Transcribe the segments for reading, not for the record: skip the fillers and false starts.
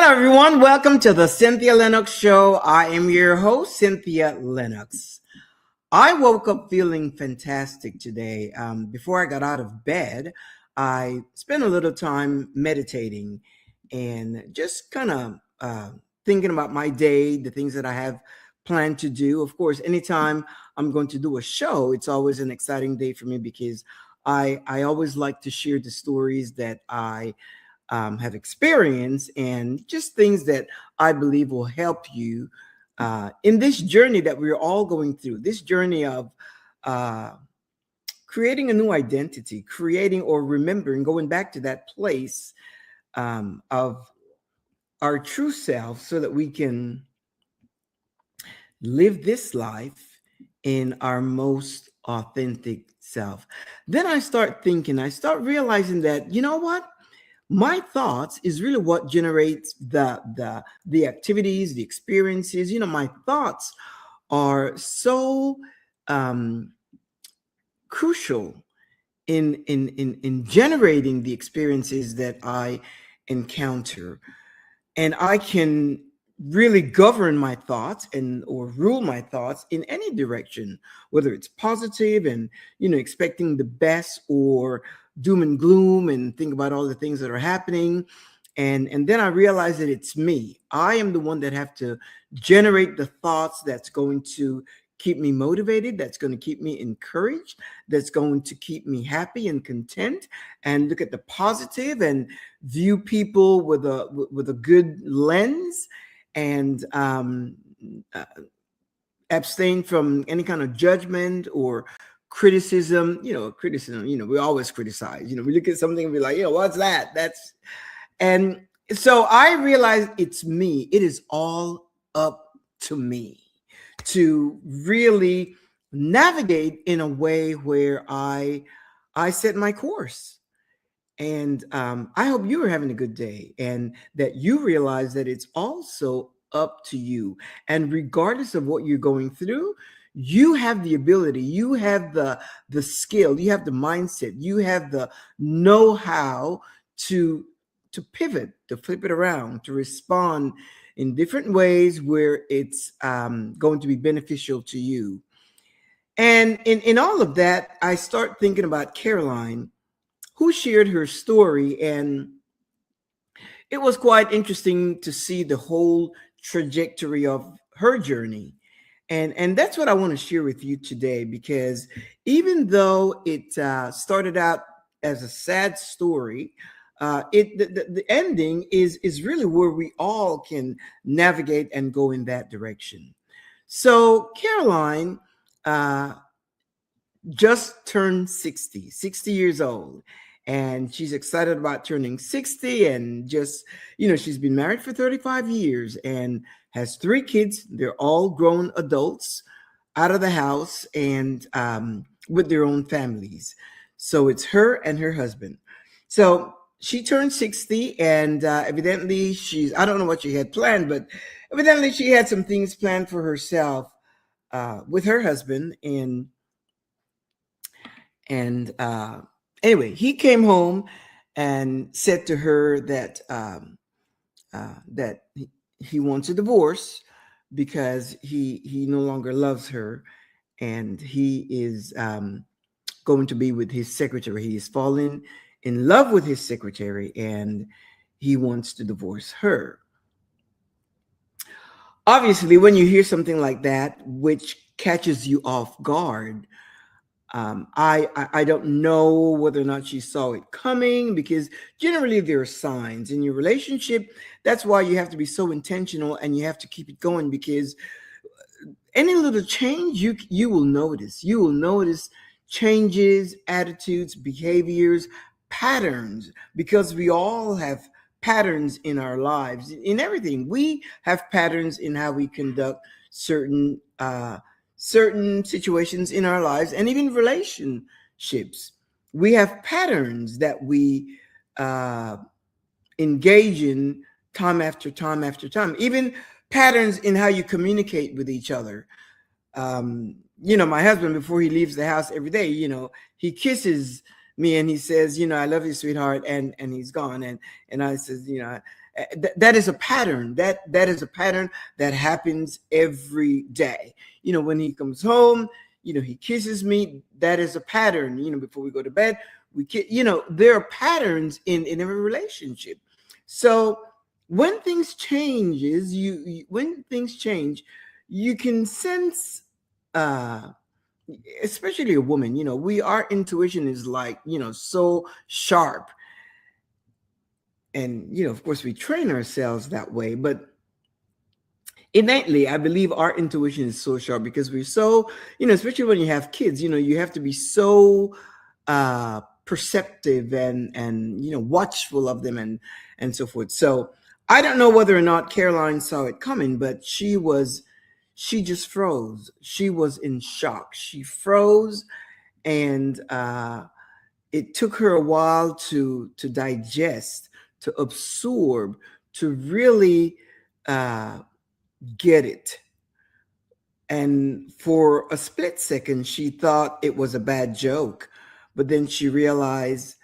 Hello, everyone. Welcome to the Cynthia Linox Show. I am your host, Cynthia Linox. I woke up feeling fantastic today. Before I got out of bed, I spent a little time meditating and just kind of thinking about my day, the things that I have planned to do. Of course, anytime I'm going to do a show, it's always an exciting day for me because I always like to share the stories that I have experienced and just things that I believe will help you in this journey that we're all going through, this journey of uh, creating a new identity, creating or remembering, going back to that place of our true self so that we can live this life in our most authentic self. Then I start thinking, I start realizing that, you know what? My thoughts is really what generates the activities, the experiences. My thoughts are so um, crucial in generating the experiences that I encounter, and I can really govern my thoughts and or rule my thoughts in any direction, whether it's positive and expecting the best, or doom and gloom and think about all the things that are happening. And then I realize that it's me. I am the one that have to generate the thoughts that's going to keep me motivated, that's going to keep me encouraged, that's going to keep me happy and content, and look at the positive and view people with a good lens, and uh, abstain from any kind of judgment or criticism. We always criticize. We look at something and be like, what's that? And so I realized it's me. It is all up to me to really navigate in a way where I set my course. And I hope you are having a good day and that you realize that it's also up to you. And regardless of what you're going through, you have the ability, you have the skill, you have the mindset, you have the know-how to pivot, to flip it around, to respond in different ways where it's going to be beneficial to you. And in all of that, I start thinking about Caroline, who shared her story. And it was quite interesting to see the whole trajectory of her journey. And that's what I want to share with you today, because even though it started out as a sad story, the ending is really where we all can navigate and go in that direction. So Caroline uh, just turned 60 years old, and she's excited about turning 60. And just, she's been married for 35 years and has 3 kids. They're all grown adults out of the house and with their own families. So it's her and her husband. So she turned 60, and evidently I don't know what she had planned, but evidently she had some things planned for herself with her husband. And anyway, he came home and said to her that that he wants a divorce because he no longer loves her, and he is going to be with his secretary. He is falling in love with his secretary, and he wants to divorce her. Obviously, when you hear something like that, which catches you off guard, I don't know whether or not she saw it coming, because generally there are signs in your relationship. That's why you have to be so intentional and you have to keep it going, because any little change you will notice. You will notice changes, attitudes, behaviors, patterns, because we all have patterns in our lives. In everything, we have patterns in how we conduct certain situations in our lives, and even relationships. We have patterns that we engage in time after time after time, even patterns in how you communicate with each other. My husband, before he leaves the house every day, he kisses me and he says, I love you, sweetheart, and he's gone. And I says, That is a pattern. That is a pattern that happens every day. When he comes home, he kisses me. That is a pattern. Before we go to bed, there are patterns in every relationship. So when things changes, when things change, you can sense, uh especially a woman, our intuition is like, so sharp. And of course we train ourselves that way, but innately I believe our intuition is so sharp because we're so, especially when you have kids, you have to be so perceptive and watchful of them and so forth. So I don't know whether or not Caroline saw it coming, but she just froze. She was in shock. She froze, and it took her a while to digest, to absorb, to really uh, get it. And for a split second, she thought it was a bad joke, but then she realized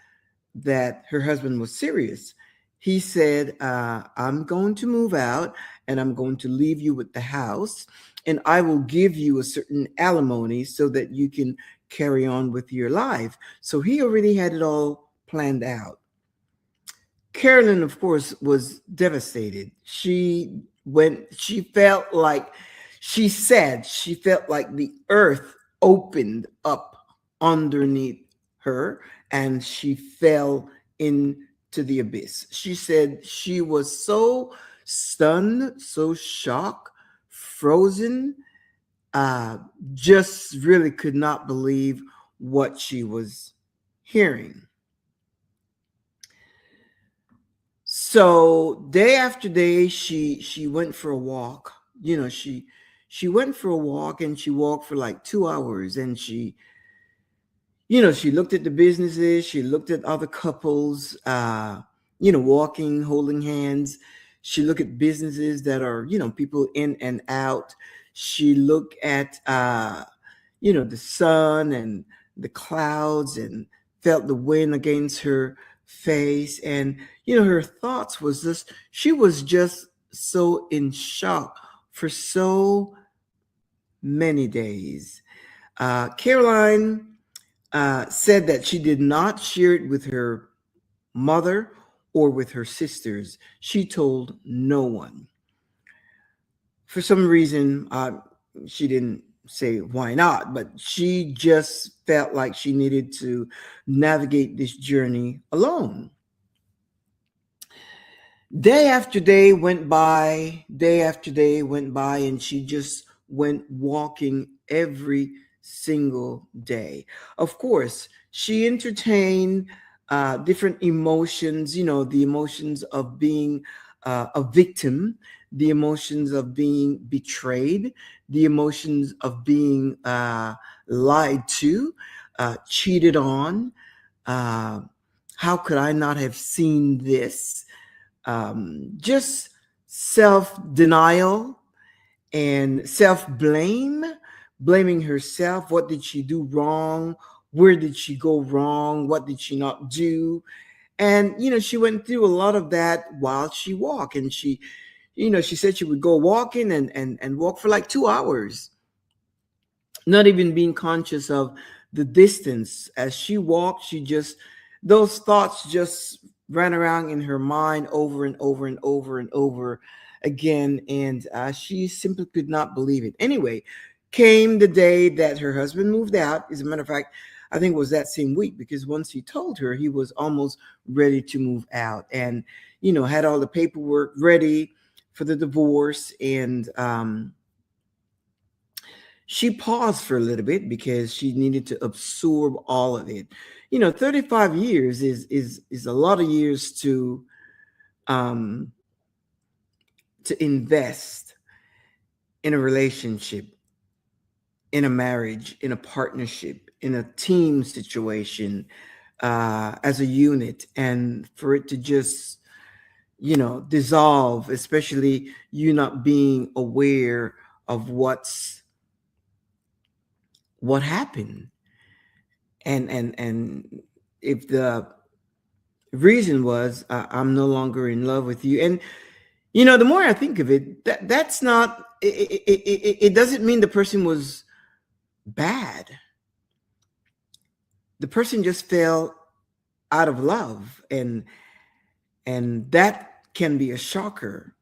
that her husband was serious. He said, I'm going to move out and I'm going to leave you with the house, and I will give you a certain alimony so that you can carry on with your life. So he already had it all planned out. Carolyn, of course, was devastated. She felt like, she felt like the earth opened up underneath her and she fell into the abyss. She said she was so stunned, so shocked, frozen, uh, just really could not believe what she was hearing. So day after day, she went for a walk. She went for a walk and she walked for like 2 hours, and she looked at the businesses, she looked at other couples, walking, holding hands. She looked at businesses that are, people in and out. She looked at, the sun and the clouds and felt the wind against her face. And, her thoughts was just, she was just so in shock for so many days. Caroline said that she did not share it with her mother or with her sisters. She told no one. For some reason, she didn't say why not, but she just felt like she needed to navigate this journey alone. Day after day went by, day after day went by, and she just went walking every single day. Of course, she entertained different emotions, the emotions of being a victim, the emotions of being betrayed, the emotions of being lied to, cheated on. Uh, how could I not have seen this? Just self denial and self blame, blaming herself. What did she do wrong? Where did she go wrong? What did she not do? And, she went through a lot of that while she walked. And she said she would go walking and walk for like 2 hours, not even being conscious of the distance. As she walked, those thoughts just ran around in her mind over and over and over and over again. And she simply could not believe it. Anyway, came the day that her husband moved out. As a matter of fact, I think it was that same week, because once he told her, he was almost ready to move out and, had all the paperwork ready for the divorce. And, she paused for a little bit because she needed to absorb all of it. 35 years is a lot of years um to invest in a relationship, in a marriage, in a partnership, in a team situation, as a unit, and for it to just dissolve, especially you not being aware of what happened. And if the reason was, I'm no longer in love with you. And the more I think of it, that's not it doesn't mean the person was bad. The person just fell out of love, and that can be a shocker.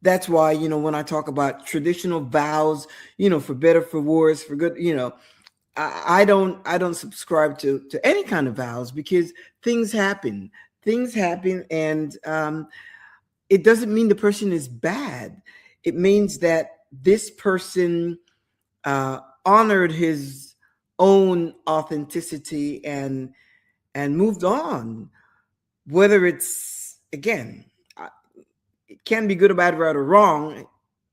That's why, when I talk about traditional vows, for better, for worse, for good, I don't subscribe to any kind of vows, because things happen. Things happen, and it doesn't mean the person is bad. It means that this person honored his own authenticity and moved on. Whether it's, again, it can be good or bad, right or wrong.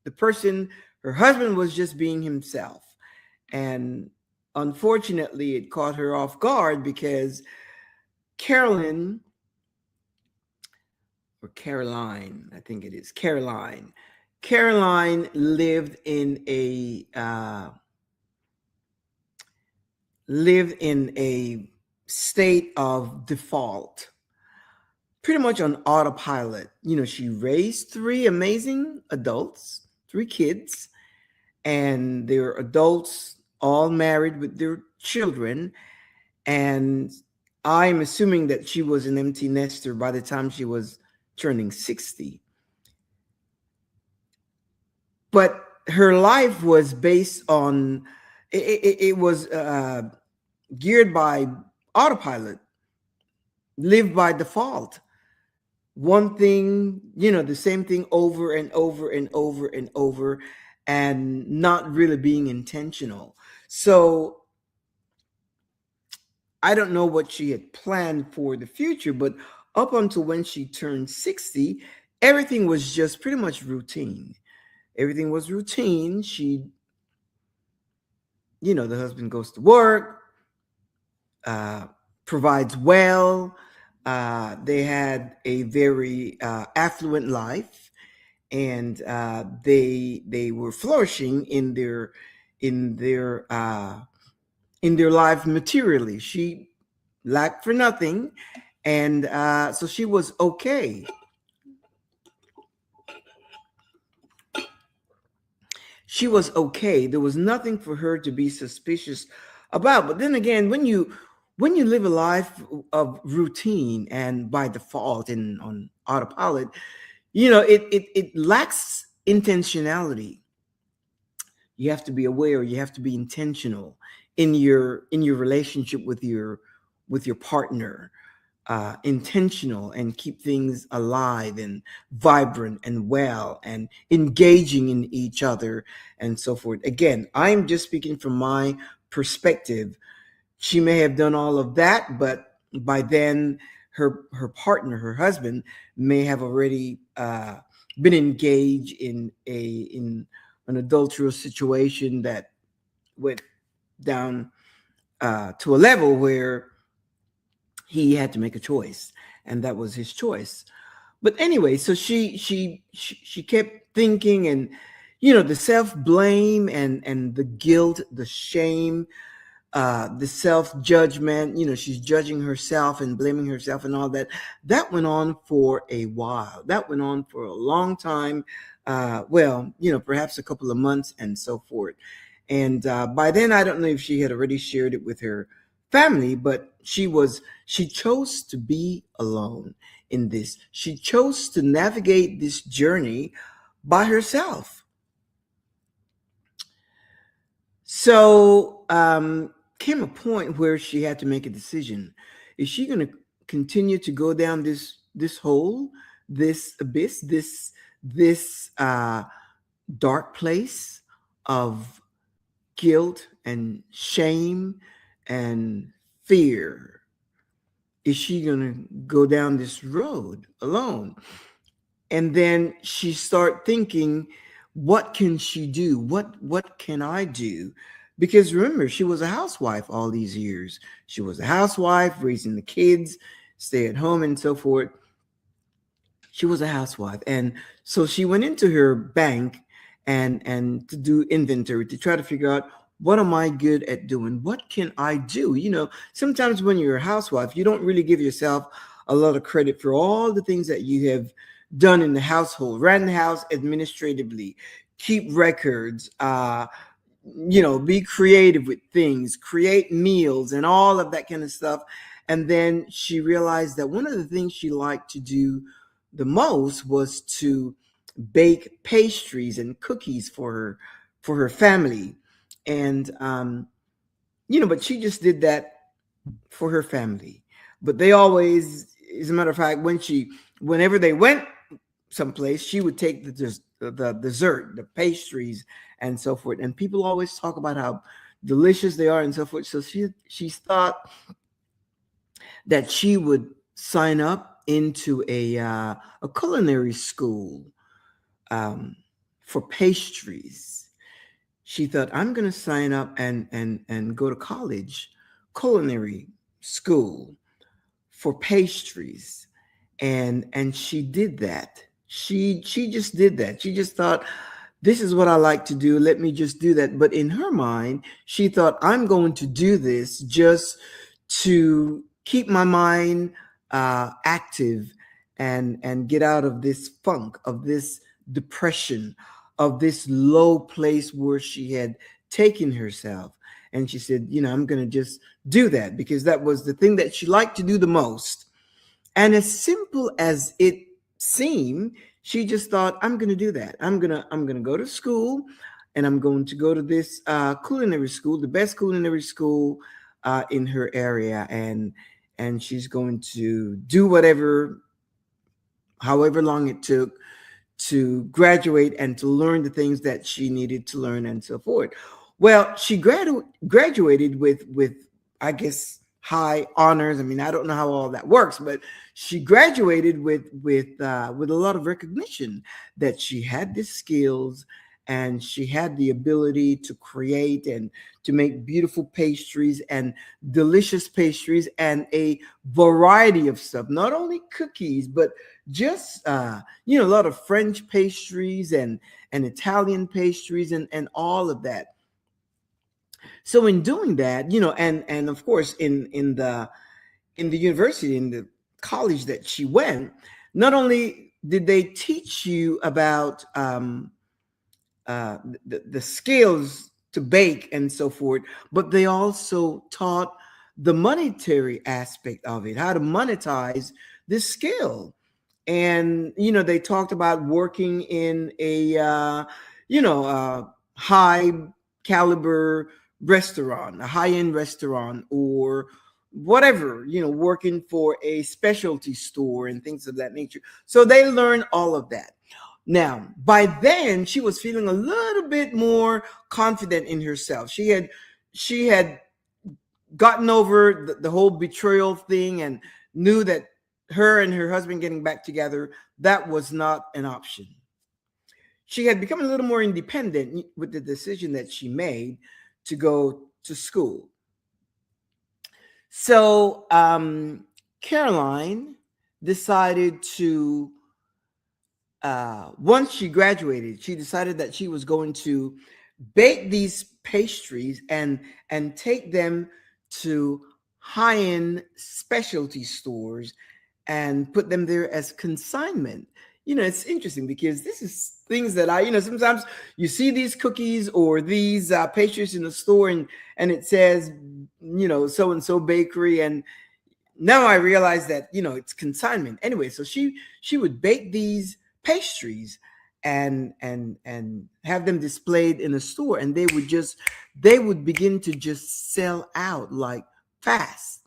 The person, her husband, was just being himself, and unfortunately, it caught her off guard, because Carolyn, or Caroline, I think it is Caroline. Caroline lived in a state of default, pretty much on autopilot. She raised three amazing adults, three kids, and they're adults, all married with their children. And I'm assuming that she was an empty nester by the time she was turning 60. But her life was based on, it was geared by autopilot, lived by default. One thing, the same thing over and over and over and over, and not really being intentional. So I don't know what she had planned for the future, but up until when she turned 60, everything was just pretty much routine. Everything was routine. The husband goes to work, provides well. They had a very affluent life, and they were flourishing in their life materially. She lacked for nothing, and so she was okay. She was okay. There was nothing for her to be suspicious about. But then again, when you live a life of routine and by default and on autopilot, it lacks intentionality. You have to be aware. You have to be intentional in your relationship with your partner. Intentional, and keep things alive and vibrant and well and engaging in each other and so forth. Again, I'm just speaking from my perspective. She may have done all of that, but by then her partner, her husband, may have already been engaged in an adulterous situation that went down to a level where he had to make a choice, and that was his choice. But anyway, so she kept thinking, and the self-blame and the guilt, the shame, the self-judgment, she's judging herself and blaming herself and all that. That went on for a while. That went on for a long time. Perhaps a couple of months and so forth. And by then, I don't know if she had already shared it with her family, but she chose to be alone in this. She chose to navigate this journey by herself. So came a point where she had to make a decision. Is she going to continue to go down this hole, this abyss, this dark place of guilt and shame and fear? Is she going to go down this road alone? And then she start thinking, what can she do? What can I do? Because remember, she was a housewife all these years. She was a housewife, raising the kids, stay at home and so forth. She was a housewife. And so she went into her bank and to do inventory, to try to figure out, what am I good at doing? What can I do? Sometimes when you're a housewife, you don't really give yourself a lot of credit for all the things that you have done in the household, ran the house administratively, keep records, be creative with things, create meals, and all of that kind of stuff. And then she realized that one of the things she liked to do the most was to bake pastries and cookies for her family. And but she just did that for her family. But they always, as a matter of fact, whenever they went someplace, she would take the dessert, the pastries, and so forth. And people always talk about how delicious they are and so forth. So she thought that she would sign up into a culinary school um, for pastries. She thought, I'm going to sign up and go to college, culinary school for pastries. And she did that. She just did that. She just thought, this is what I like to do. Let me just do that. But in her mind, she thought, I'm going to do this just to keep my mind active and get out of this funk, of this depression, of this low place where she had taken herself. And she said, I'm going to just do that because that was the thing that she liked to do the most. And as simple as it seemed, she just thought, I'm going to do that. I'm going to go to school, and I'm going to go to this culinary school, the best culinary school in her area, and she's going to do whatever, however long it took to graduate and to learn the things that she needed to learn and so forth. Well, she graduated with I guess high honors. I mean, I don't know how all that works, but she graduated with a lot of recognition that she had the skills and she had the ability to create and to make beautiful pastries and delicious pastries and a variety of stuff, not only cookies, but just a lot of French pastries and Italian pastries and all of that. So in doing that, and of course in the university, in the college that she went, not only did they teach you about the skills to bake and so forth, but they also taught the monetary aspect of it, how to monetize this skill. And they talked about working in a high caliber restaurant, a high-end restaurant, or whatever, working for a specialty store and things of that nature. So they learned all of that. Now, by then, she was feeling a little bit more confident in herself. She had gotten over the whole betrayal thing and knew that her and her husband getting back together, that was not an option. She had become a little more independent with the decision that she made to go to school. So Caroline decided to once she graduated, she decided that she was going to bake these pastries and take them to high-end specialty stores and put them there as consignment. It's interesting because this is things that sometimes you see these cookies or these pastries in the store, and it says, so and so bakery, and now I realize that it's consignment anyway. So she would bake these pastries and have them displayed in a store, and they would begin to just sell out like fast.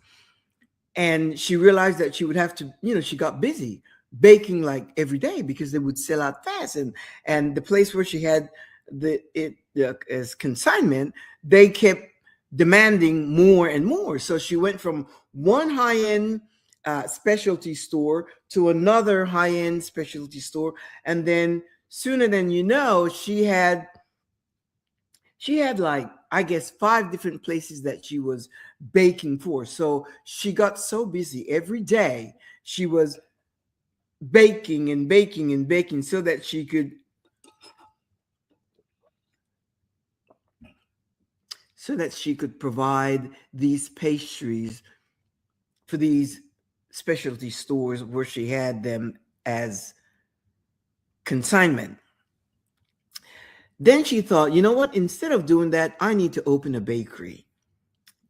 And she realized that she would have to, she got busy baking like every day because they would sell out fast. And the place where she had as consignment, they kept demanding more and more. So she went from one high-end specialty store to another high-end specialty store, and then sooner than you know, she had like, I guess, 5 different places that she was baking for. So she got so busy every day. She was baking and baking and baking so that she could provide these pastries for these specialty stores where she had them as consignment. Then she thought, you know what? Instead of doing that, I need to open a bakery.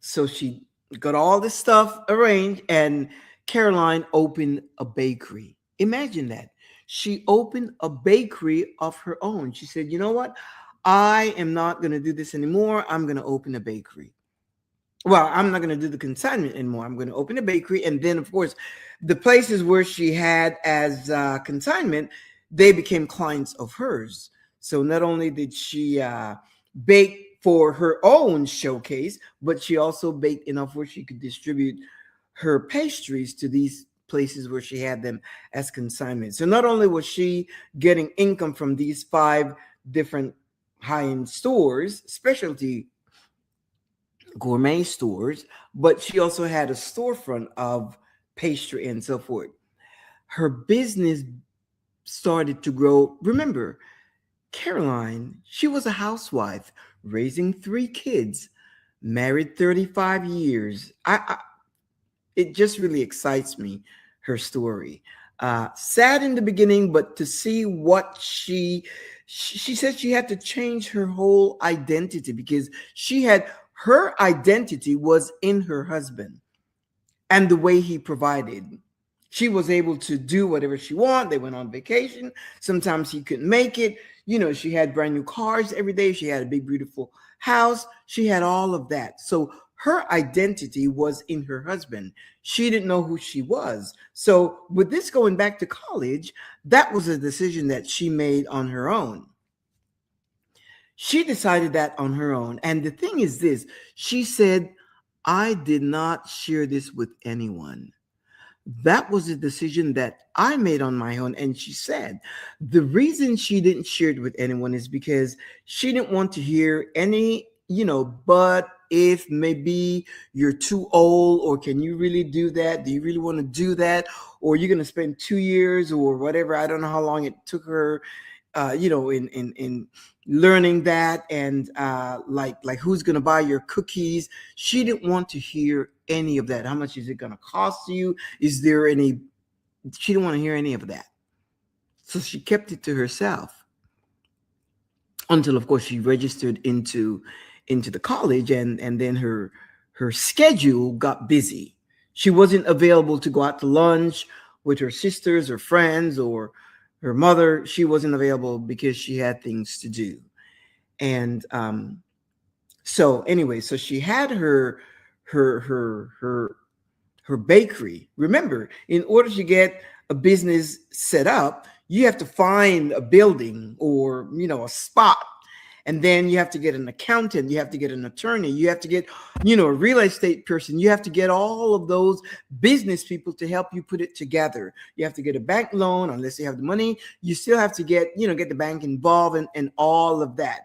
So she got all this stuff arranged, and Caroline opened a bakery. Imagine that. She opened a bakery of her own. She said, you know what? I am not going to do this anymore. I'm going to open a bakery. Well, I'm not going to do the consignment anymore. I'm going to open a bakery. And then, of course, the places where she had as consignment, they became clients of hers. So not only did she bake for her own showcase, but she also baked enough where she could distribute her pastries to these places where she had them as consignment. So not only was she getting income from these 5 different high-end stores, specialty gourmet stores, but she also had a storefront of pastry and so forth. Her business started to grow. Remember, Caroline, she was a housewife raising 3 kids, married 35 years. It just really excites me, her story. Sad in the beginning, but to see what she said she had to change her whole identity because her identity was in her husband and the way he provided. She was able to do whatever she wanted. They went on vacation. Sometimes he couldn't make it. She had brand new cars every day. She had a big, beautiful house. She had all of that. So her identity was in her husband. She didn't know who she was. So with this going back to college, that was a decision that she made on her own. She decided that on her own. And the thing is this, she said, I did not share this with anyone. That was a decision that I made on my own. And she said the reason she didn't share it with anyone is because she didn't want to hear any, but if maybe you're too old, or can you really do that? Do you really want to do that? Or you're going to spend 2 years or whatever. I don't know how long it took her, in learning that, and like who's going to buy your cookies. She didn't want to hear any of that. How much is it going to cost you? Is there any? She didn't want to hear any of that. So she kept it to herself until, of course, she registered into the college, and then her schedule got busy. She wasn't available to go out to lunch with her sisters or friends or her mother. She wasn't available because she had things to do. And so anyway, so she had her her her her bakery. Remember, in order to get a business set up, you have to find a building or a spot, and then you have to get an accountant, you have to get an attorney, you have to get a real estate person, you have to get all of those business people to help you put it together. You have to get a bank loan unless you have the money. You still have to get the bank involved, and all of that.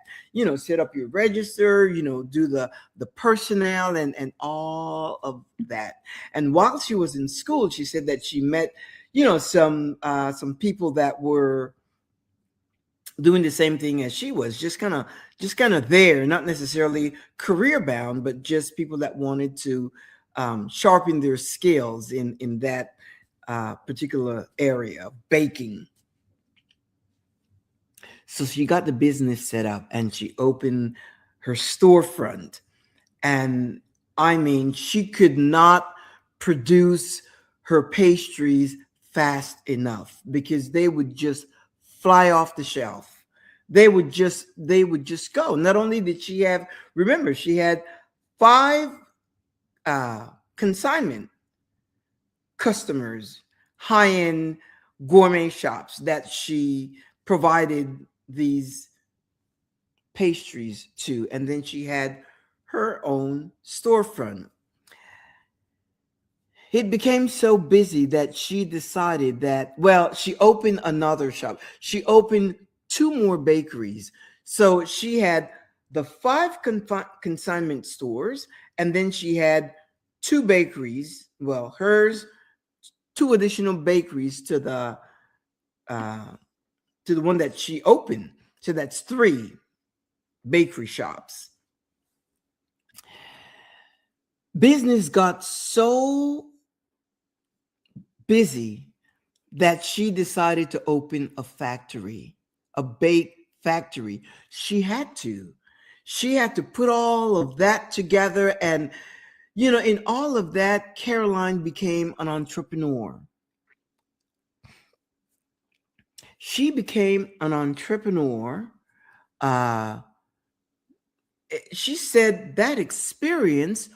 Set up your register, do the personnel and all of that. And while she was in school, she said that she met some people that were doing the same thing as she was, just kind of there, not necessarily career bound, but just people that wanted to sharpen their skills in that particular area of baking. So she got the business set up and she opened her storefront. And I mean, she could not produce her pastries fast enough because they would just fly off the shelf. They would just go. Not only did she have, remember, she had 5 consignment customers, high-end gourmet shops that she provided these pastries to, and then she had her own storefront. It became so busy that she decided that, well, she opened another shop. She opened 2 more bakeries. So she had the 5 consignment stores, and then she had 2 bakeries. Well, hers, 2 additional bakeries uh, to the one that she opened. So that's 3 bakery shops. Business got so busy that she decided to open a factory, a bake factory. She had to. She had to put all of that together. And, in all of that, Caroline became an entrepreneur. She became an entrepreneur. Uh, she said that experience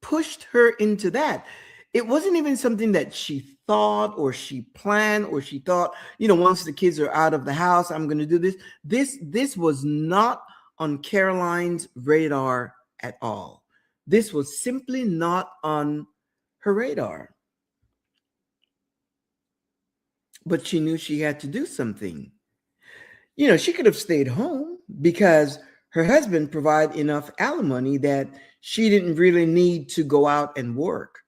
pushed her into that. It wasn't even something that she thought or she planned or she thought, once the kids are out of the house, I'm going to do this. This was not on Caroline's radar at all. This was simply not on her radar. But she knew she had to do something. She could have stayed home because her husband provided enough alimony that she didn't really need to go out and work.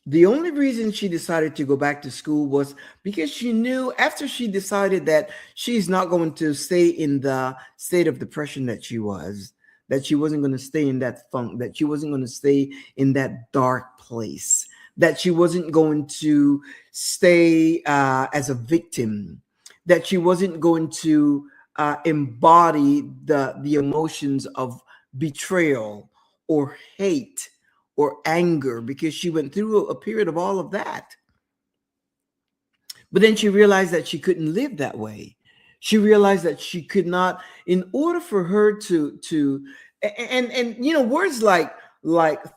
The only reason she decided to go back to school was because she knew, after she decided that she's not going to stay in the state of depression that she wasn't going to stay in that funk, that she wasn't going to stay in that dark place, that she wasn't going to stay as a victim, that she wasn't going to embody the emotions of betrayal or hate or anger, because she went through a period of all of that. But then she realized that she couldn't live that way. She realized that she could not, in order for her to and words like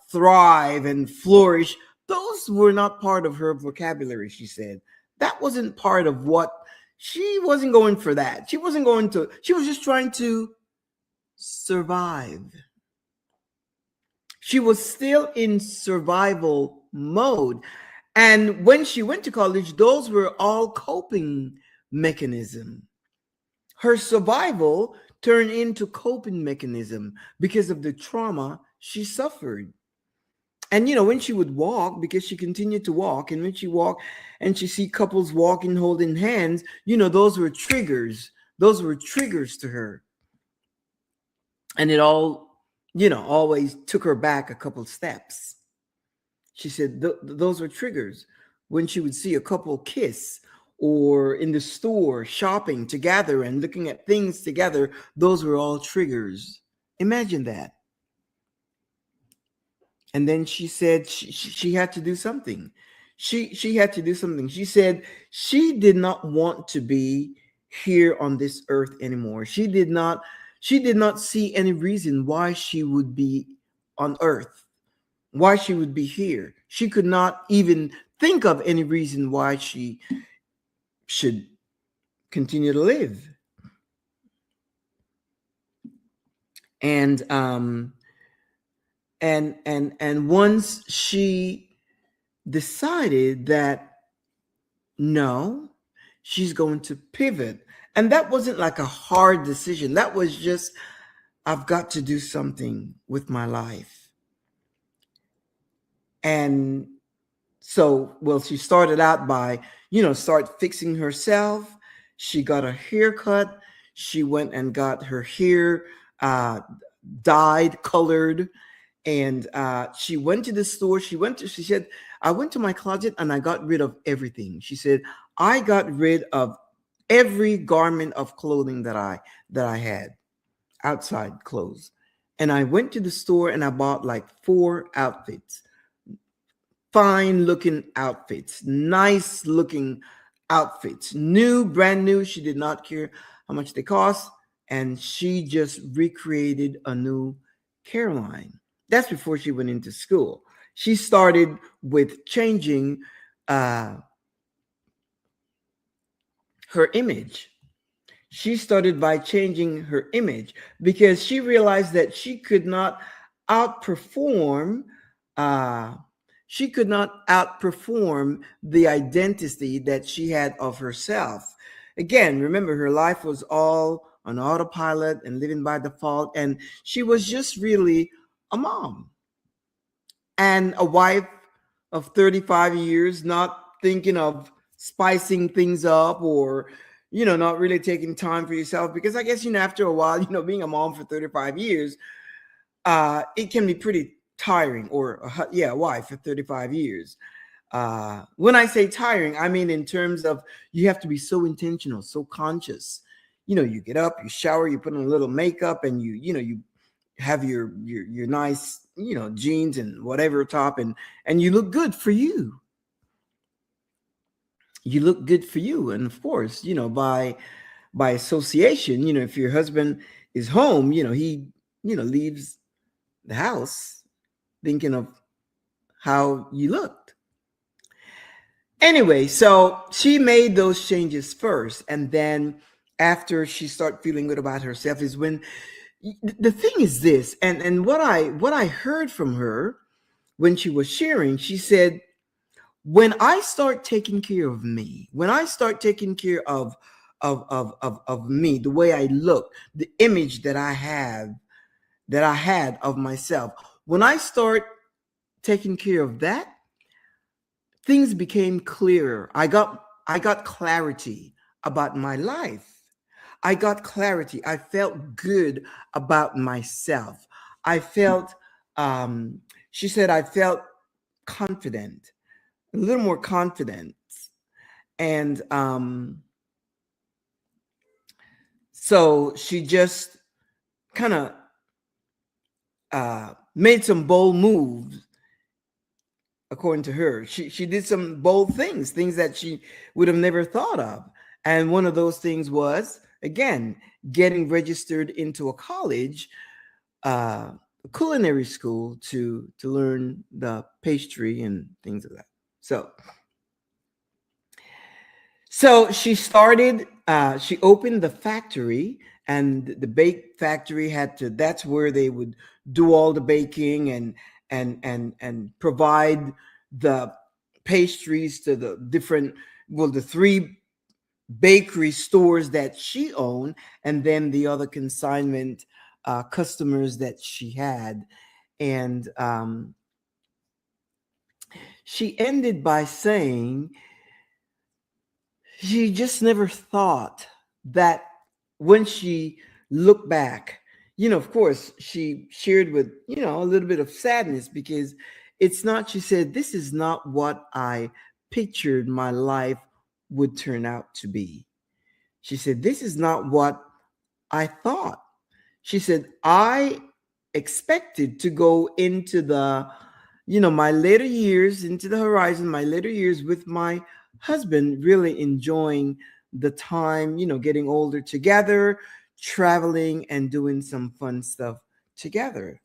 thrive and flourish, those were not part of her vocabulary. She said that wasn't part of what she wasn't going for. That she wasn't going to. She was just trying to survive. She was still in survival mode. And when she went to college, those were all coping mechanism. Her survival turned into coping mechanism because of the trauma she suffered. And when she would walk, because she continued to walk, and when she walked and she see couples walking holding hands, those were triggers. Those were triggers to her. And it all, always took her back a couple steps. She said those were triggers. When she would see a couple kiss, or in the store shopping together and looking at things together, those were all triggers. Imagine that. And then she said she had to do something. She had to do something. She said she did not want to be here on this earth anymore. She did not see any reason why she would be on earth, why she would be here. She could not even think of any reason why she should continue to live. And once she decided that no, she's going to pivot. And that wasn't like a hard decision. That was just, I've got to do something with my life. And so, she started out by, start fixing herself. She got a haircut. She went and got her hair dyed, colored. And she went to the store. She said, I went to my closet and I got rid of everything. She said, I got rid of every garment of clothing that I had, outside clothes. And I went to the store and I bought like 4 outfits, fine looking outfits, nice looking outfits, brand new. She did not care how much they cost. And she just recreated a new Caroline. That's before she went into school. She started with changing her image. She started by changing her image because she realized that she could not outperform the identity that she had of herself. Again, remember, her life was all on autopilot and living by default, and she was just really a mom and a wife of 35 years, not thinking of spicing things up or not really taking time for yourself, because I guess after a while, being a mom for 35 years, it can be pretty tiring. Or a wife for 35 years. When I say tiring, I mean in terms of you have to be so intentional, so conscious. You get up, you shower, you put on a little makeup, and you have your nice, jeans and whatever top, and you look good for you. You look good for you, and of course, by association, if your husband is home, he leaves the house thinking of how you looked. Anyway, so she made those changes first, and then after she started feeling good about herself is when the thing is this, and what I heard from her when she was sharing, she said, when I start taking care of me, when I start taking care of me, the way I look, the image that I had of myself, when I start taking care of that, things became clearer. I got clarity about my life. I got clarity. I felt good about myself. I felt, she said, I felt confident, a little more confident. And so she just kind of made some bold moves. According to her, she did some bold things that she would have never thought of. And one of those things was, again, getting registered into a college, a culinary school to learn the pastry and things of that. So she started, she opened the factory, and the bake factory that's where they would do all the baking and provide the pastries to the different, well, the three bakery stores that she owned, and then the other consignment customers that she had. And she ended by saying, she just never thought that when she looked back, of course, she shared with, a little bit of sadness, because it's not, she said, this is not what I pictured my life would turn out to be. She said, this is not what I thought. She said, I expected to go into my later years, into the horizon, my later years with my husband, really enjoying the time, getting older together, traveling and doing some fun stuff together.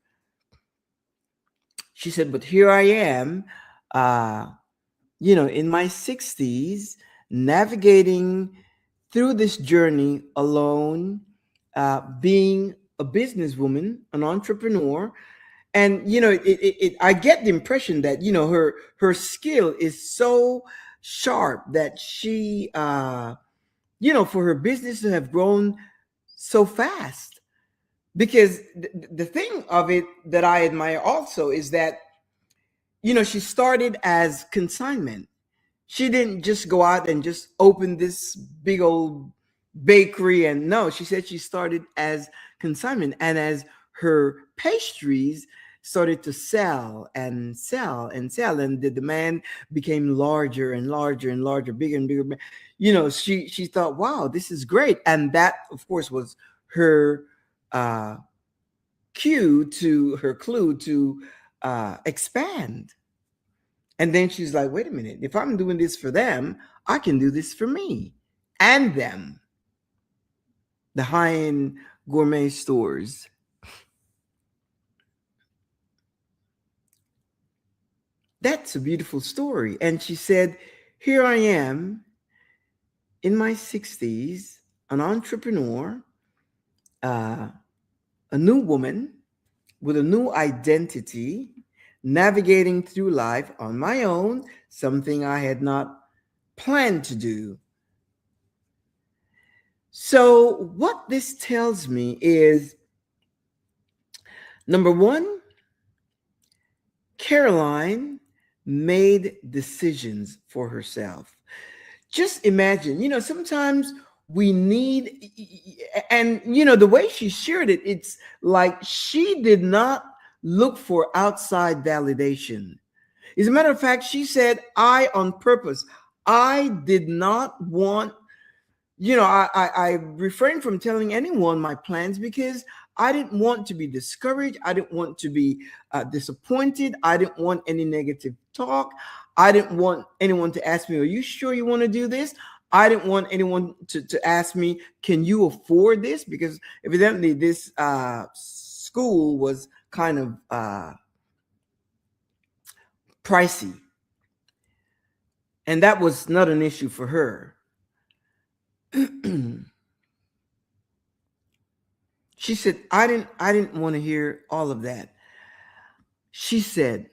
She said, but here I am, uh, in my 60s, navigating through this journey alone, being a businesswoman, an entrepreneur. And I get the impression that her skill is so sharp that she for her business to have grown so fast. Because the thing of it that I admire also is that she started as consignment. She didn't just go out and just open this big old bakery. And no, she said she started as consignment, and as her pastries started to sell and sell and sell, and the demand became larger and larger and larger, bigger and bigger, she thought, wow, this is great. And that, of course, was her uh clue to expand. And then she's like, wait a minute, if I'm doing this for them, I can do this for me and them. The high-end gourmet stores. That's a beautiful story. And she said, here I am in my 60s, an entrepreneur, uh, a new woman with a new identity, navigating through life on my own, something I had not planned to do. So, what this tells me is, number one, Caroline made decisions for herself. Just imagine, sometimes we need, and the way she shared it, it's like she did not look for outside validation. As a matter of fact, she said, I on purpose, I did not want, I refrained from telling anyone my plans because I didn't want to be discouraged. I didn't want to be disappointed. I didn't want any negative talk. I didn't want anyone to ask me, are you sure you want to do this? I didn't want anyone to ask me, can you afford this? Because evidently this school was kind of pricey. And that was not an issue for her. She said, I didn't want to hear all of that. She said,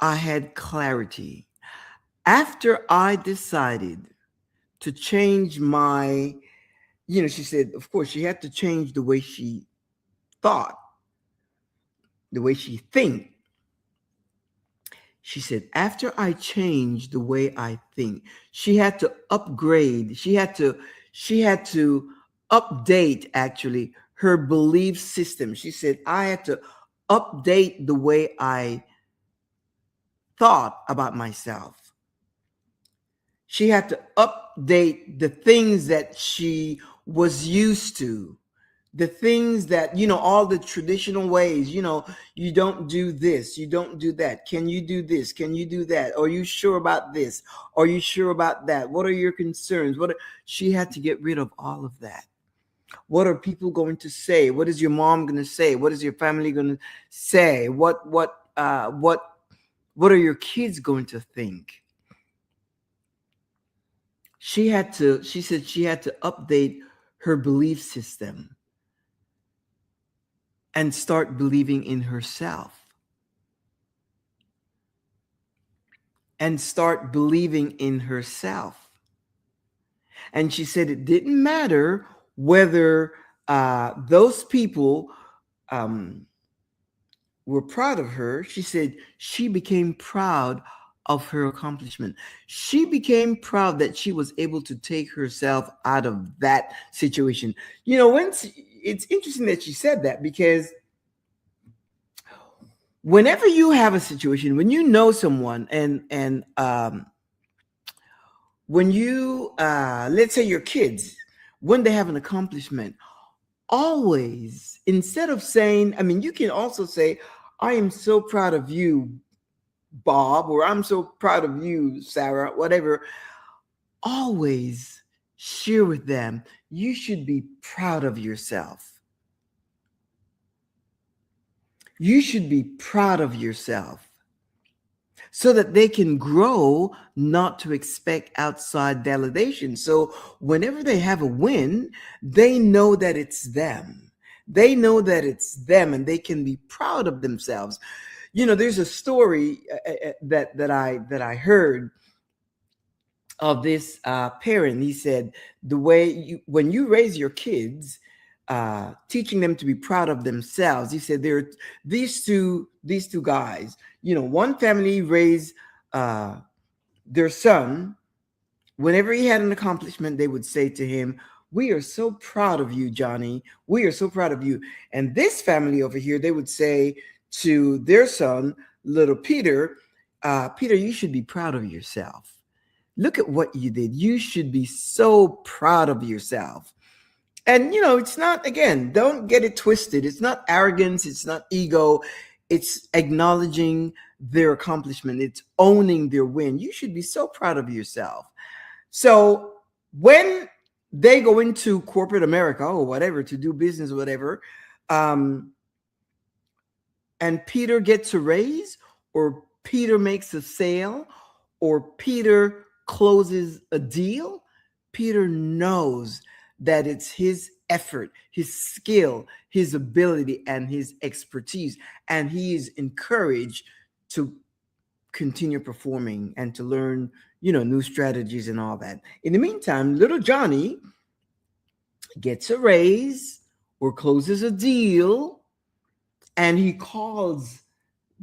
I had clarity. After I decided to change my, she said, of course, she had to change the way she thought, the way she think. She said, after I changed the way I think, she had to upgrade. She had to update actually her belief system. She said, I had to update the way I thought about myself. She had to update the things that she was used to, the things that, all the traditional ways, you don't do this, you don't do that. Can you do this? Can you do that? Are you sure about this? Are you sure about that? What are your concerns? She had to get rid of all of that. What are people going to say? What is your mom going to say? What is your family going to say? What are your kids going to think? She said she had to update her belief system and start believing in herself. And start believing in herself. And she said it didn't matter whether those people were proud of her. She said she became proud of her accomplishment. She became proud that she was able to take herself out of that situation. It's interesting that she said that, because whenever you have a situation, when you know someone and when you let's say your kids, when they have an accomplishment, always, instead of saying, you can also say, I am so proud of you, Bob, or I'm so proud of you, Sarah, whatever. Always share with them, you should be proud of yourself. You should be proud of yourself, so that they can grow not to expect outside validation. So whenever they have a win, they know that it's them. They know that it's them, and they can be proud of themselves. There's a story that I heard of this parent. He said, when you raise your kids, teaching them to be proud of themselves. He said there are these two guys. One family raised their son. Whenever he had an accomplishment, they would say to him, we are so proud of you, Johnny. We are so proud of you. And this family over here, they would say to their son, little Peter, Peter, you should be proud of yourself. Look at what you did. You should be so proud of yourself. And, it's not, again, don't get it twisted. It's not arrogance. It's not ego. It's acknowledging their accomplishment. It's owning their win. You should be so proud of yourself. So when they go into corporate America or whatever, to do business or whatever, and Peter gets a raise, or Peter makes a sale, or Peter closes a deal, Peter knows that it's his effort, his skill, his ability, and his expertise. And he is encouraged to continue performing and to learn, new strategies and all that. In the meantime, little Johnny gets a raise or closes a deal, and he calls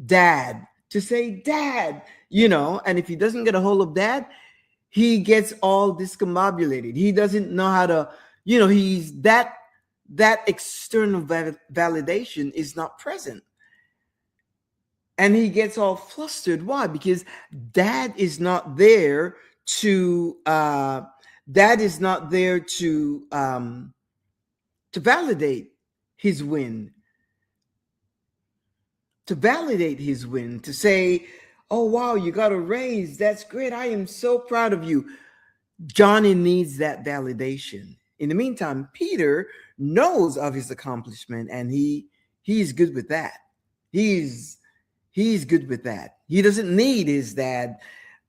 dad to say, Dad, and if he doesn't get a hold of dad, he gets all discombobulated. He doesn't know how to, he's that external validation is not present. And he gets all flustered. Why? Because dad is not there to dad is not there to validate his win, to say, oh wow, you got a raise, that's great, I am so proud of you. Johnny needs that validation. In the meantime, Peter knows of his accomplishment, and he's good with that. He's he's good with that. He doesn't need his dad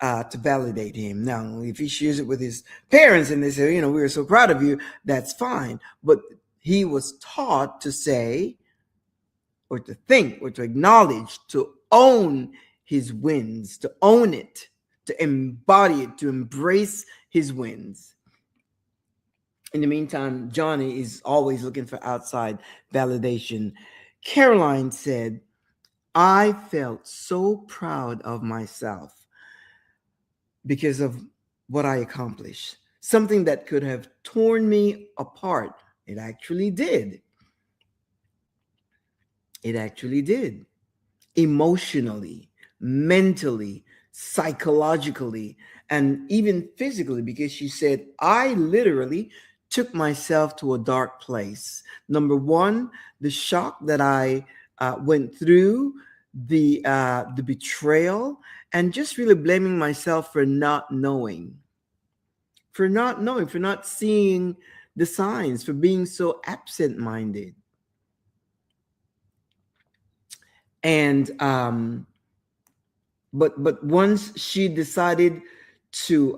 to validate him. Now, if he shares it with his parents and they say, you know, we were so proud of you, that's fine. But he was taught to say, or to think, or to acknowledge, to own his wins, to own it, to embody it, to embrace his wins. In the meantime, Johnny is always looking for outside validation. Caroline said, I felt so proud of myself because of what I accomplished. Something that could have torn me apart. It actually did. It actually did. Emotionally, mentally, psychologically, and even physically, because she said, I literally took myself to a dark place. Number one, the shock that I went through, the betrayal, and just really blaming myself for not knowing, for not seeing the signs, for being so absent-minded. And but once she decided to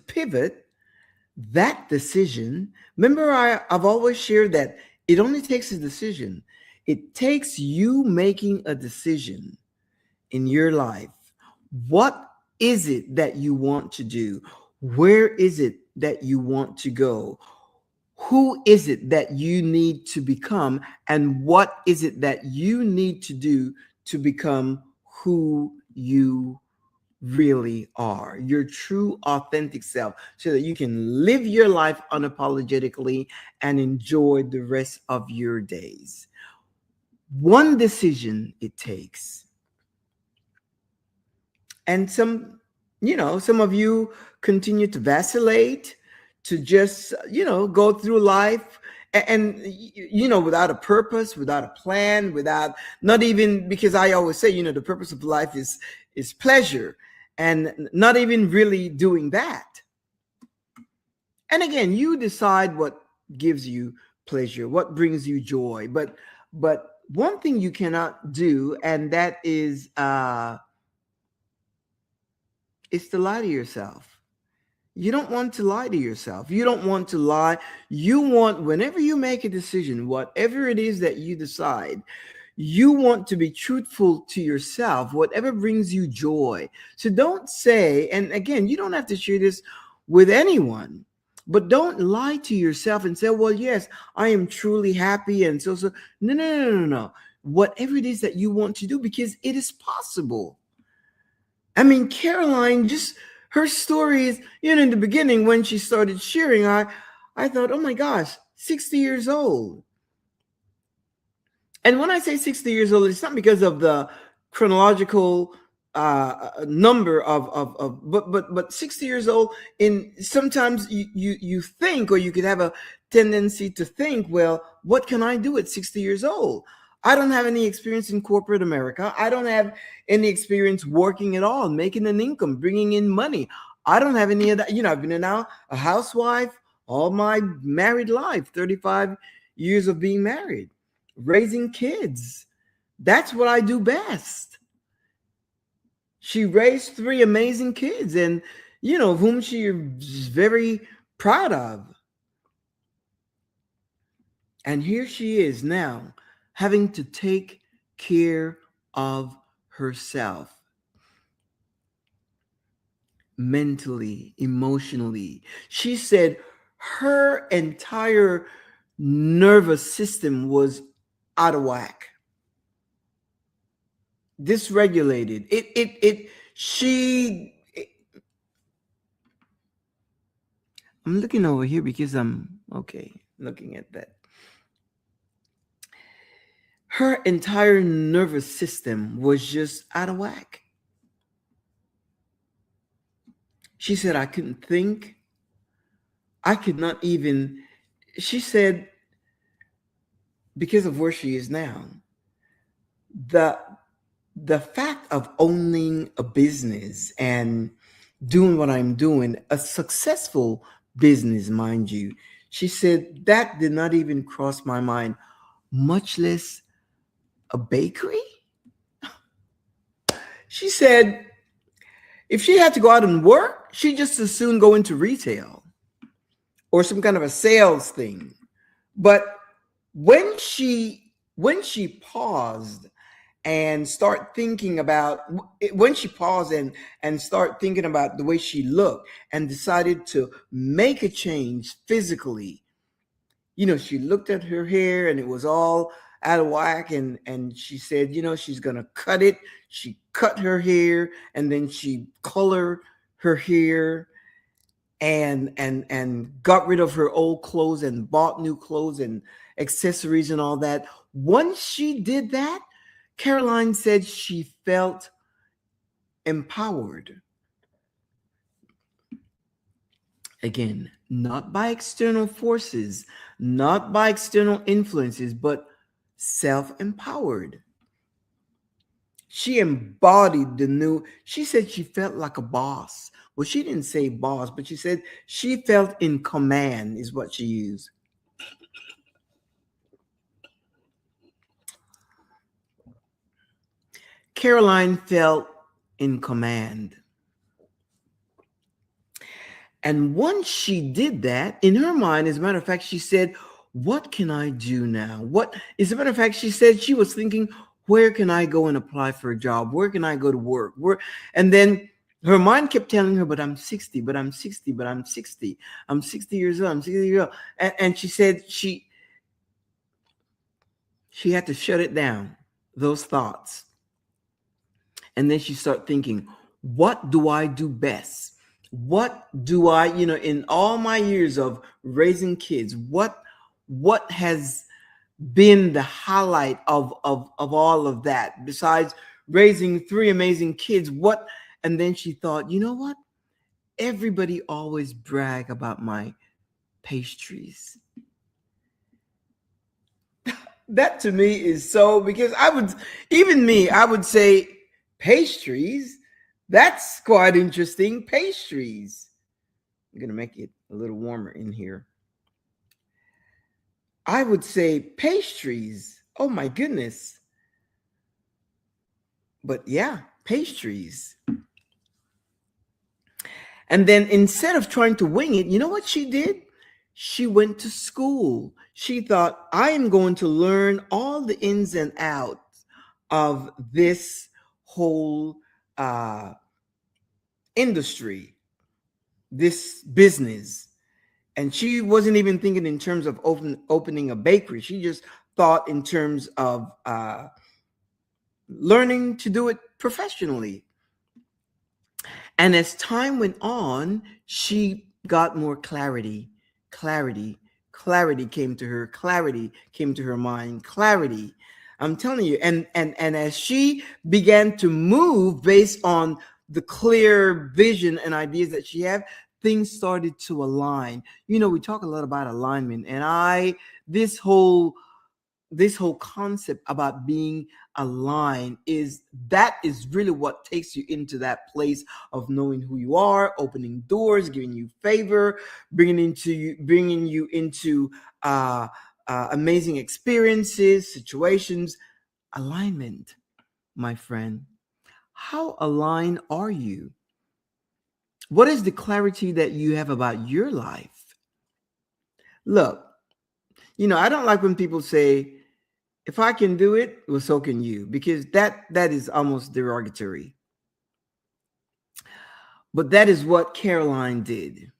pivot, that decision, remember, I've always shared that it only takes a decision. It takes you making a decision in your life. What is it that you want to do? Where is it that you want to go? Who is it that you need to become? And what is it that you need to do to become who you really are, your true authentic self, so that you can live your life unapologetically and enjoy the rest of your days? One decision it takes. And some of you continue to vacillate, to just, go through life, and without a purpose, without a plan, without, not even, because I always say, the purpose of life is pleasure, and not even really doing that. And again, you decide what gives you pleasure, what brings you joy. But one thing you cannot do, and that is to lie to yourself. You don't want to lie to yourself. You don't want to lie. You want, whenever you make a decision, whatever it is that you decide, you want to be truthful to yourself, whatever brings you joy. So don't say, and again, you don't have to share this with anyone, but don't lie to yourself and say, well, yes, I am truly happy. And so. No, no, no, no, no. Whatever it is that you want to do, because it is possible. I mean, Caroline, just her story is, in the beginning when she started sharing, I thought, oh my gosh, 60 years old. And when I say 60 years old, it's not because of the chronological number of but 60 years old. In sometimes you think, or you could have a tendency to think, well, what can I do at 60 years old? I don't have any experience in corporate America. I don't have any experience working at all, making an income, bringing in money. I don't have any of that. I've been now a housewife all my married life, 35 years of being married, raising kids. That's what I do best. She raised three amazing kids, and of whom she is very proud of. And here she is now, having to take care of herself, mentally, emotionally. She said her entire nervous system was out of whack, dysregulated. I'm looking over here because I'm okay looking at that. her entire nervous system was just out of whack. She said, I couldn't think. I could not even, she said, because of where she is now, the the fact of owning a business and doing what I'm doing, a successful business, mind you, she said that did not even cross my mind, much less a bakery. She said if she had to go out and work, she'd just as soon go into retail or some kind of a sales thing. But when she paused and start thinking about when she paused and start thinking about the way she looked and decided to make a change physically, she looked at her hair and it was all out of whack, and she said, she's gonna cut it. She cut her hair and then she colored her hair and got rid of her old clothes and bought new clothes and accessories and all that. Once she did that, Caroline said she felt empowered. Again, not by external forces, not by external influences, but self-empowered. She embodied the new, she said she felt like a boss. Well, she didn't say boss, but she said she felt in command, is what she used. Caroline felt in command. And once she did that, in her mind, as a matter of fact, she said, what can I do now? As a matter of fact, she said she was thinking, where can I go and apply for a job? Where can I go to work? And then her mind kept telling her, but I'm 60, but I'm 60, but I'm 60. I'm 60 years old. I'm 60 years old. And she said she had to shut it down, those thoughts. And then she started thinking, what do I do best? What do I, in all my years of raising kids, what has been the highlight of all of that besides raising three amazing kids? And then she thought, you know what? Everybody always brag about my pastries. That to me is so, because I would say pastries. That's quite interesting. Pastries. I'm going to make it a little warmer in here. I would say pastries. Oh my goodness. But yeah, pastries. And then instead of trying to wing it, you know what she did? She went to school. She thought, I am going to learn all the ins and outs of this whole industry, this business. And she wasn't even thinking in terms of opening a bakery. She just thought in terms of learning to do it professionally. And as time went on, she got more clarity. Clarity came to her. Clarity came to her mind. Clarity. I'm telling you. And as she began to move based on the clear vision and ideas that she had, things started to align. We talk a lot about alignment, and this whole concept about being aligned is really what takes you into that place of knowing who you are, opening doors, giving you favor, bringing you into amazing experiences, situations. Alignment, my friend. How aligned are you? What is the clarity that you have about your life? Look, I don't like when people say, if I can do it, well, so can you, because that is almost derogatory. But that is what Caroline did.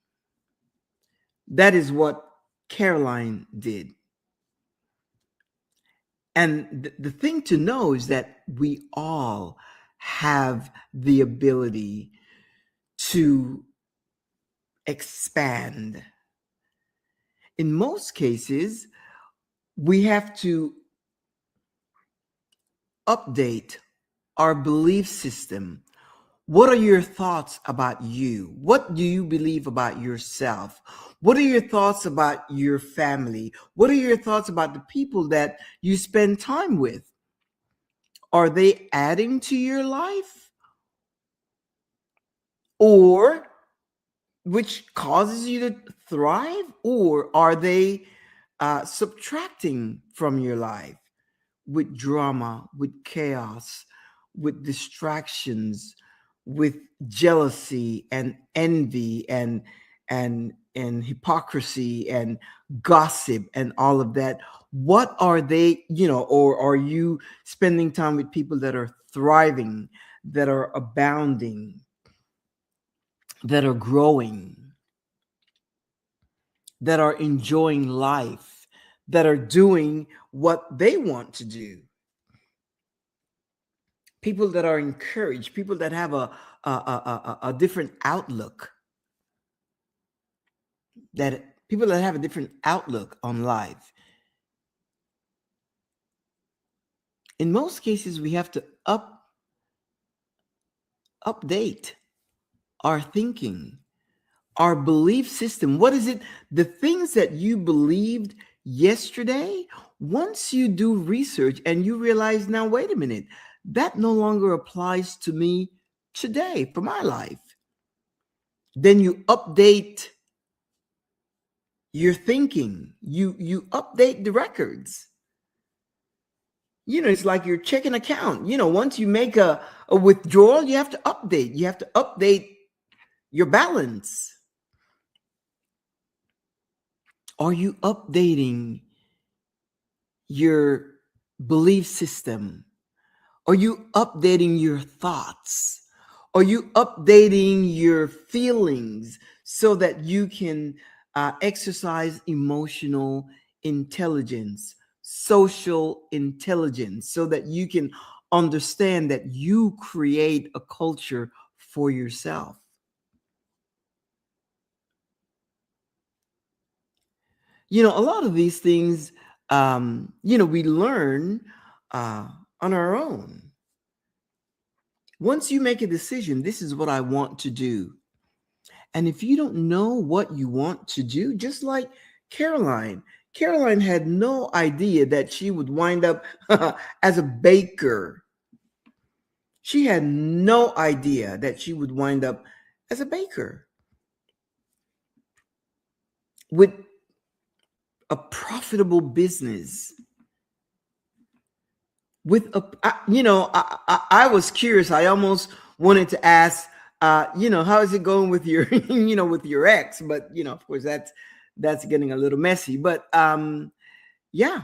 That is what Caroline did. And the thing to know is that we all have the ability to expand. In most cases, we have to update our belief system, what are your thoughts about you? What do you believe about yourself? What are your thoughts about your family? What are your thoughts about the people that you spend time with? Are they adding to your life, or which causes you to thrive, or are they subtracting from your life with drama, with chaos, with distractions, with jealousy and envy and hypocrisy and gossip and all of that? What are they, or are you spending time with people that are thriving, that are abounding, that are growing, that are enjoying life, that are doing what they want to do? People that are encouraged, people that have a different outlook, that people that have a different outlook on life. In most cases, we have to update our thinking, our belief system. What is it? The things that you believed yesterday, once you do research and you realize, now, wait a minute, that no longer applies to me today for my life. Then you update your thinking. You update the records. It's like your checking account. Once you make a withdrawal, you have to update. You have to update your balance. Are you updating your belief system? Are you updating your thoughts? Are you updating your feelings so that you can exercise emotional intelligence, social intelligence, so that you can understand that you create a culture for yourself? A lot of these things, we learn on our own. Once you make a decision, this is what I want to do. And if you don't know what you want to do, just like Caroline, Caroline had no idea that she would wind up as a baker. She had no idea that she would wind up as a baker with a profitable business. I was curious. I almost wanted to ask, how is it going with your, with your ex? But of course, that's getting a little messy. But yeah,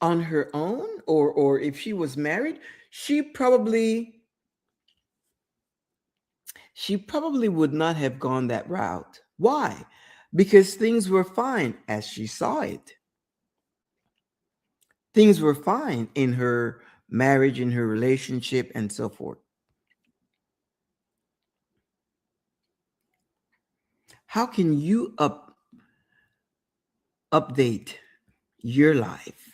on her own, or if she was married, she probably would not have gone that route. Why? Because things were fine as she saw it. Things were fine in her marriage, in her relationship, and so forth. How can you update your life?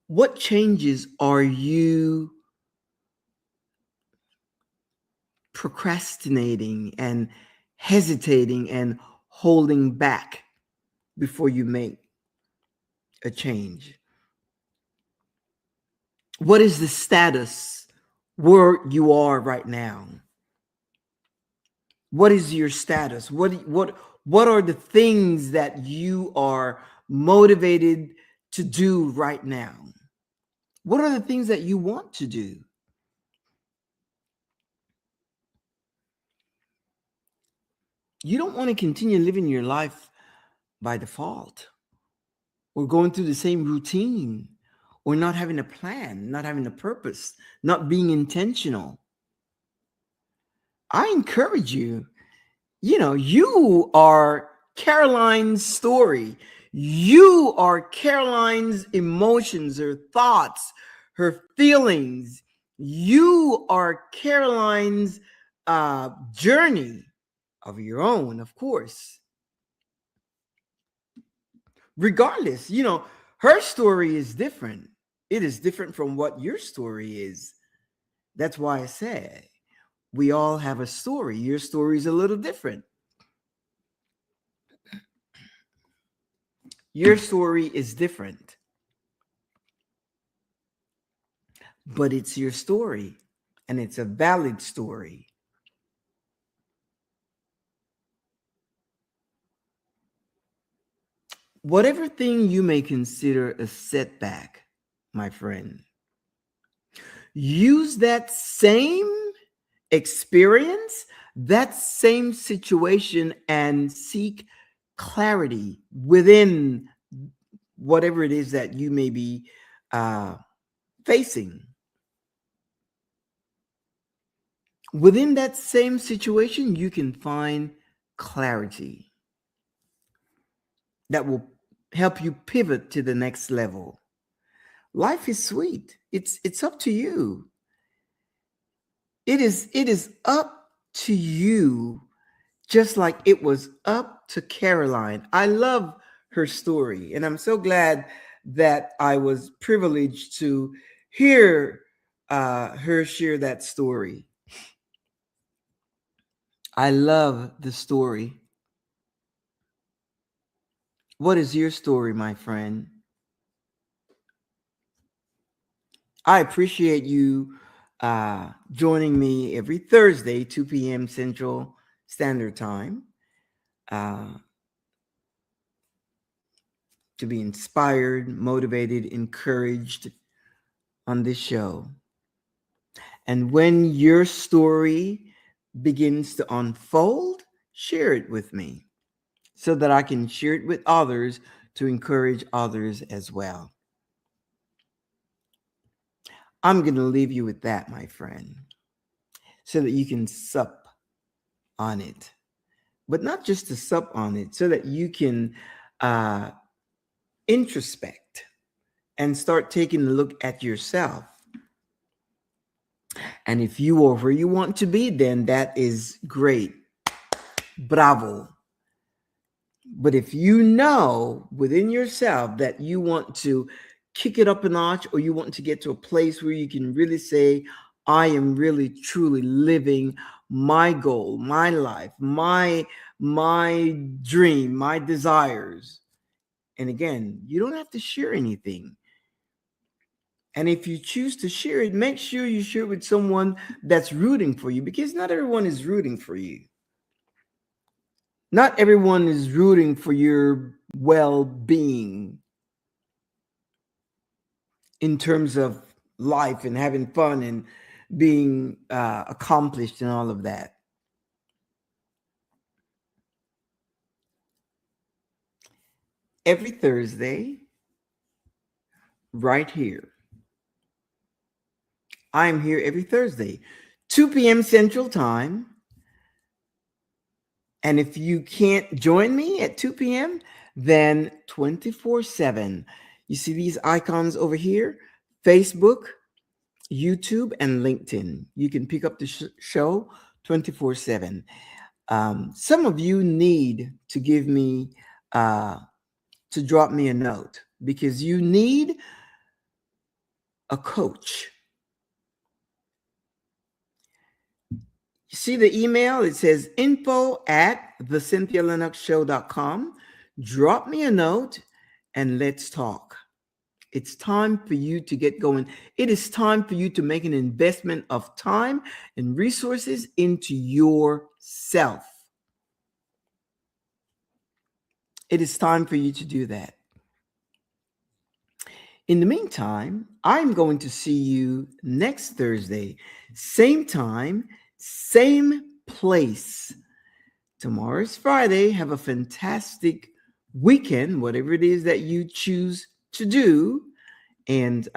What changes are you procrastinating and hesitating and holding back before you make a change? What is the status where you are right now? What is your status? What are the things that you are motivated to do right now? What are the things that you want to do? You don't want to continue living your life by default, or going through the same routine, or not having a plan, not having a purpose, not being intentional. I encourage you, you are Caroline's story. You are Caroline's emotions, her thoughts, her feelings. You are Caroline's journey of your own, of course. Regardless, Her story is different. It is different from what your story is. That's why I say we all have a story. Your story is a little different. Your story is different, but it's your story and it's a valid story. Whatever thing you may consider a setback, my friend, use that same experience, that same situation, and seek clarity within whatever it is that you may be uh, facing. Within that same situation, you can find clarity that will help you pivot to the next level. Life is sweet. It's up to you. It is up to you, just like it was up to Caroline. I love her story, and I'm so glad that I was privileged to hear her share that story. I love the story. What is your story, my friend? I appreciate you joining me every Thursday, 2 p.m. Central Standard Time, uh, to be inspired, motivated, encouraged on this show. And when your story begins to unfold, share it with me so that I can share it with others to encourage others as well. I'm going to leave you with that, my friend, so that you can sup on it. But not just to sup on it, so that you can introspect and start taking a look at yourself. And if you are where you want to be, then that is great. Bravo. But if you know within yourself that you want to kick it up a notch, or you want to get to a place where you can really say, I am really truly living my goal, my life, my dream, my desires. And again, you don't have to share anything. And if you choose to share it, make sure you share it with someone that's rooting for you, because not everyone is rooting for you. Not everyone is rooting for your well-being in terms of life and having fun and being accomplished and all of that. Every Thursday, right here. I'm here every Thursday, 2 p.m. Central Time. And if you can't join me at 2 p.m., then 24/7. You see these icons over here? Facebook, YouTube, and LinkedIn. You can pick up the show 24/7. Some of you need to give me, to drop me a note, because you need a coach. You see the email? It says info@thecynthialinoxshow.com. Drop me a note and let's talk. It's time for you to get going. It is time for you to make an investment of time and resources into yourself. It is time for you to do that. In the meantime, I'm going to see you next Thursday, same time, same place. Tomorrow is Friday. Have a fantastic weekend, whatever it is that you choose to do. And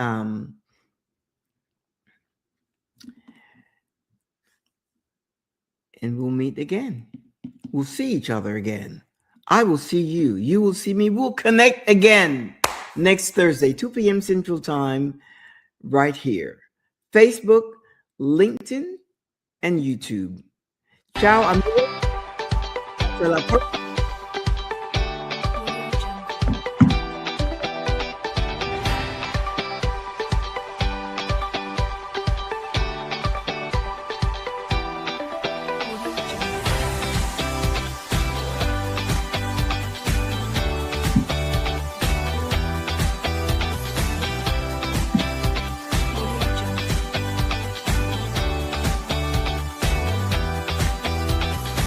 we'll meet again. We'll see each other again. I will see you. You will see me. We'll connect again next Thursday, 2 p.m. Central Time, right here. Facebook, LinkedIn, and YouTube. Ciao, amigos.